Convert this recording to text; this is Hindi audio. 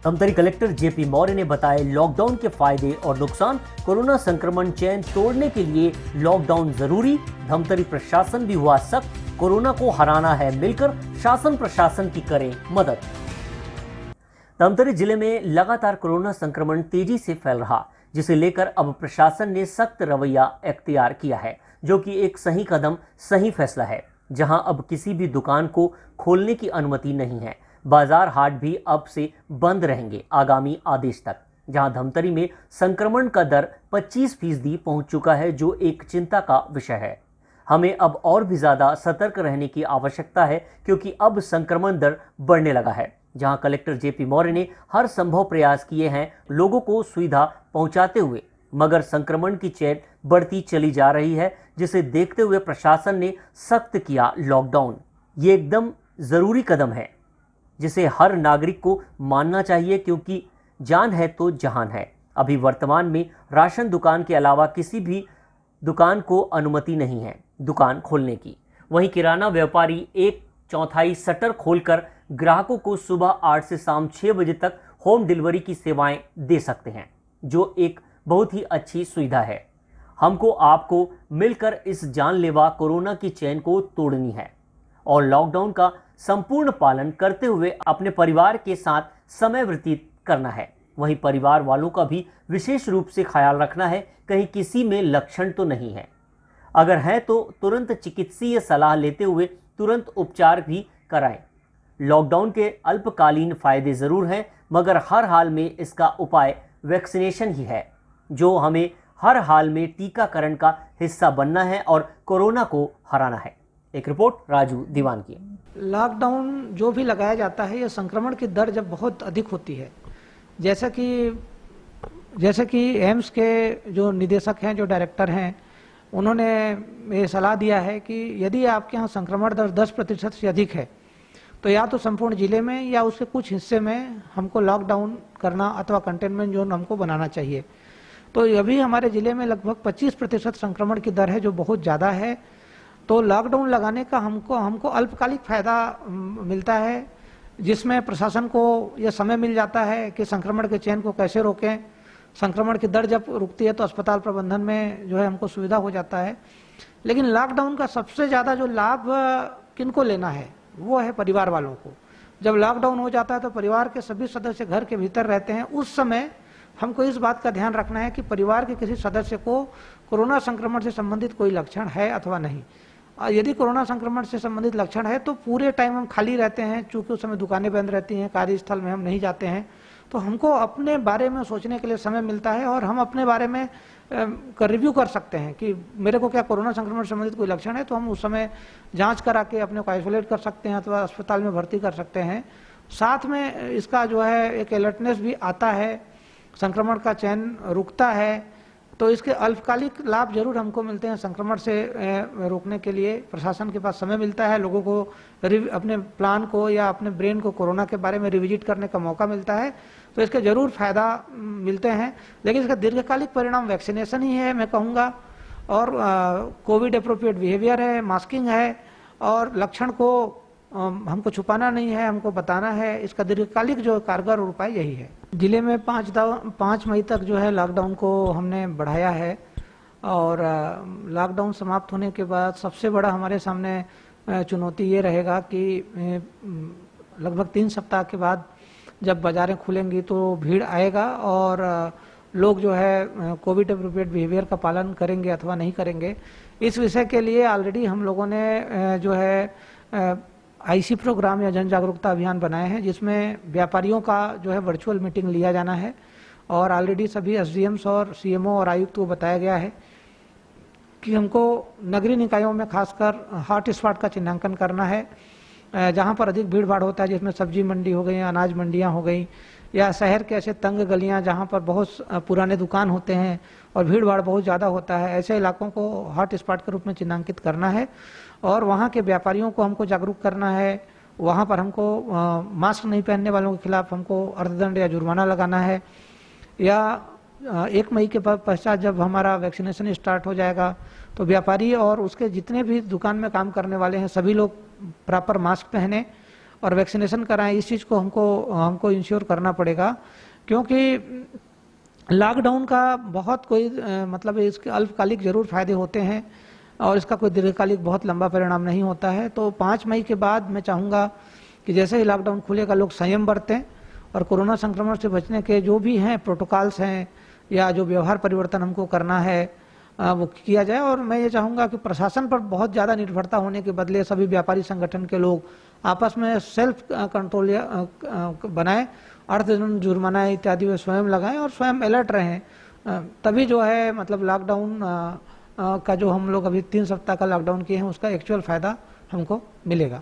धमतरी कलेक्टर जेपी मौर्य ने बताए लॉकडाउन के फायदे और नुकसान। कोरोना संक्रमण चेन तोड़ने के लिए लॉकडाउन जरूरी। धमतरी प्रशासन भी हुआ सख्त। कोरोना को हराना है मिलकर, शासन प्रशासन की करें मदद। धमतरी जिले में लगातार कोरोना संक्रमण तेजी से फैल रहा, जिसे लेकर अब प्रशासन ने सख्त रवैया अख्तियार किया है, जो कि एक सही कदम, सही फैसला है। जहां अब किसी भी दुकान को खोलने की अनुमति नहीं है। बाजार हाट भी अब से बंद रहेंगे आगामी आदेश तक। जहां धमतरी में संक्रमण का दर 25% पहुंच चुका है, जो एक चिंता का विषय है। हमें अब और भी ज्यादा सतर्क रहने की आवश्यकता है, क्योंकि अब संक्रमण दर बढ़ने लगा है। जहां कलेक्टर जेपी मौर्य ने हर संभव प्रयास किए हैं लोगों को सुविधा पहुंचाते हुए, मगर संक्रमण की चेन बढ़ती चली जा रही है, जिसे देखते हुए प्रशासन ने सख्त किया लॉकडाउन। ये एकदम जरूरी कदम है, जिसे हर नागरिक को मानना चाहिए, क्योंकि जान है तो जहान है। अभी वर्तमान में राशन दुकान के अलावा किसी भी दुकान को अनुमति नहीं है दुकान खोलने की। वहीं किराना व्यापारी 1/4 शटर खोलकर ग्राहकों को सुबह 8 से शाम 6 बजे तक होम डिलीवरी की सेवाएं दे सकते हैं, जो एक बहुत ही अच्छी सुविधा है। हमको आपको मिलकर इस जानलेवा कोरोना की चेन को तोड़नी है और लॉकडाउन का संपूर्ण पालन करते हुए अपने परिवार के साथ समय व्यतीत करना है। वहीं परिवार वालों का भी विशेष रूप से ख्याल रखना है, कहीं किसी में लक्षण तो नहीं है। अगर है तो तुरंत चिकित्सीय सलाह लेते हुए तुरंत उपचार भी कराएं। लॉकडाउन के अल्पकालीन फायदे जरूर हैं, मगर हर हाल में इसका उपाय वैक्सीनेशन ही है, जो हमें हर हाल में टीकाकरण का हिस्सा बनना है और कोरोना को हराना है। एक रिपोर्ट राजू दीवान की। लॉकडाउन जो भी लगाया जाता है, ये संक्रमण की दर जब बहुत अधिक होती है, जैसे कि एम्स के जो निदेशक हैं, जो डायरेक्टर हैं, उन्होंने ये सलाह दिया है कि यदि आपके यहाँ संक्रमण दर 10% से अधिक है, तो या तो संपूर्ण जिले में या उसके कुछ हिस्से में हमको लॉकडाउन करना अथवा कंटेनमेंट जोन हमको बनाना चाहिए। तो अभी हमारे जिले में लगभग 25% संक्रमण की दर है, जो बहुत ज़्यादा है। तो लॉकडाउन लगाने का हमको अल्पकालिक फ़ायदा मिलता है, जिसमें प्रशासन को यह समय मिल जाता है कि संक्रमण के चेन को कैसे रोकें। संक्रमण की दर जब रुकती है तो अस्पताल प्रबंधन में जो है हमको सुविधा हो जाता है। लेकिन लॉकडाउन का सबसे ज़्यादा जो लाभ किनको लेना है, वो है परिवार वालों को। जब लॉकडाउन हो जाता है तो परिवार के सभी सदस्य घर के भीतर रहते हैं। उस समय हमको इस बात का ध्यान रखना है कि परिवार के किसी सदस्य को कोरोना संक्रमण से संबंधित कोई लक्षण है अथवा नहीं। यदि कोरोना संक्रमण से संबंधित लक्षण है तो पूरे टाइम हम खाली रहते हैं, चूँकि उस समय दुकानें बंद रहती हैं, कार्यस्थल में हम नहीं जाते हैं, तो हमको अपने बारे में सोचने के लिए समय मिलता है और हम अपने बारे में रिव्यू कर सकते हैं कि मेरे को क्या कोरोना संक्रमण से संबंधित कोई लक्षण है, तो हम उस समय जांच करा के अपने को आइसोलेट कर सकते हैं अथवा अस्पताल में भर्ती कर सकते हैं। साथ में इसका जो है एक अलर्टनेस भी आता है, संक्रमण का चैन रुकता है। तो इसके अल्पकालिक लाभ जरूर हमको मिलते हैं। संक्रमण से रोकने के लिए प्रशासन के पास समय मिलता है, लोगों को अपने प्लान को या अपने ब्रेन को कोरोना के बारे में रिविजिट करने का मौका मिलता है, तो इसके जरूर फायदा मिलते हैं। लेकिन इसका दीर्घकालिक परिणाम वैक्सीनेशन ही है, मैं कहूँगा, और कोविड अप्रोप्रिएट बिहेवियर है, मास्किंग है, और लक्षण को हमको छुपाना नहीं है, हमको बताना है। इसका दीर्घकालिक जो कारगर उपाय यही है। जिले में 5 मई तक जो है लॉकडाउन को हमने बढ़ाया है, और लॉकडाउन समाप्त होने के बाद सबसे बड़ा हमारे सामने चुनौती ये रहेगा कि लगभग 3 सप्ताह के बाद जब बाज़ारें खुलेंगी तो भीड़ आएगा और लोग जो है कोविड अप्रोप्रिएट बिहेवियर का पालन करेंगे अथवा नहीं करेंगे। इस विषय के लिए ऑलरेडी हम लोगों ने जो है आईसी प्रोग्राम या जन जागरूकता अभियान बनाए हैं, जिसमें व्यापारियों का जो है वर्चुअल मीटिंग लिया जाना है, और ऑलरेडी सभी एसडीएम्स और सीएमओ और आयुक्त को बताया गया है कि हमको नगरीय निकायों में खासकर हॉट स्पॉट का चिन्हांकन करना है, जहां पर अधिक भीड़ भाड़ होता है, जिसमें सब्जी मंडी हो गई, अनाज मंडियां हो गई, या शहर के ऐसे तंग गलियां जहां पर बहुत पुराने दुकान होते हैं और भीड़ भाड़ बहुत ज़्यादा होता है, ऐसे इलाकों को हॉट स्पॉट के रूप में चिन्हांकित करना है। और वहाँ के व्यापारियों को हमको जागरूक करना है। वहाँ पर हमको मास्क नहीं पहनने वालों के खिलाफ हमको अर्थदंड या जुर्माना लगाना है, या 1 मई के पश्चात जब हमारा वैक्सीनेशन स्टार्ट हो जाएगा तो व्यापारी और उसके जितने भी दुकान में काम करने वाले हैं सभी लोग प्रॉपर मास्क पहने और वैक्सीनेशन कराएं, इस चीज़ को हमको इंश्योर करना पड़ेगा, क्योंकि लॉकडाउन का बहुत कोई मतलब इसके अल्पकालिक जरूर फायदे होते हैं और इसका कोई दीर्घकालिक बहुत लंबा परिणाम नहीं होता है। तो 5 मई के बाद मैं चाहूँगा कि जैसे ही लॉकडाउन खुलेगा लोग संयम बरतें और कोरोना संक्रमण से बचने के जो भी हैं प्रोटोकॉल्स हैं या जो व्यवहार परिवर्तन हमको करना है वो किया जाए। और मैं ये चाहूँगा कि प्रशासन पर बहुत ज़्यादा निर्भरता होने के बदले सभी व्यापारी संगठन के लोग आपस में सेल्फ कंट्रोल बनाएं, अर्थदंड जुर्माना इत्यादि वे स्वयं लगाएं और स्वयं अलर्ट रहें। तभी जो है मतलब लॉकडाउन का जो हम लोग अभी 3 सप्ताह का लॉकडाउन किए हैं उसका एक्चुअल फ़ायदा हमको मिलेगा।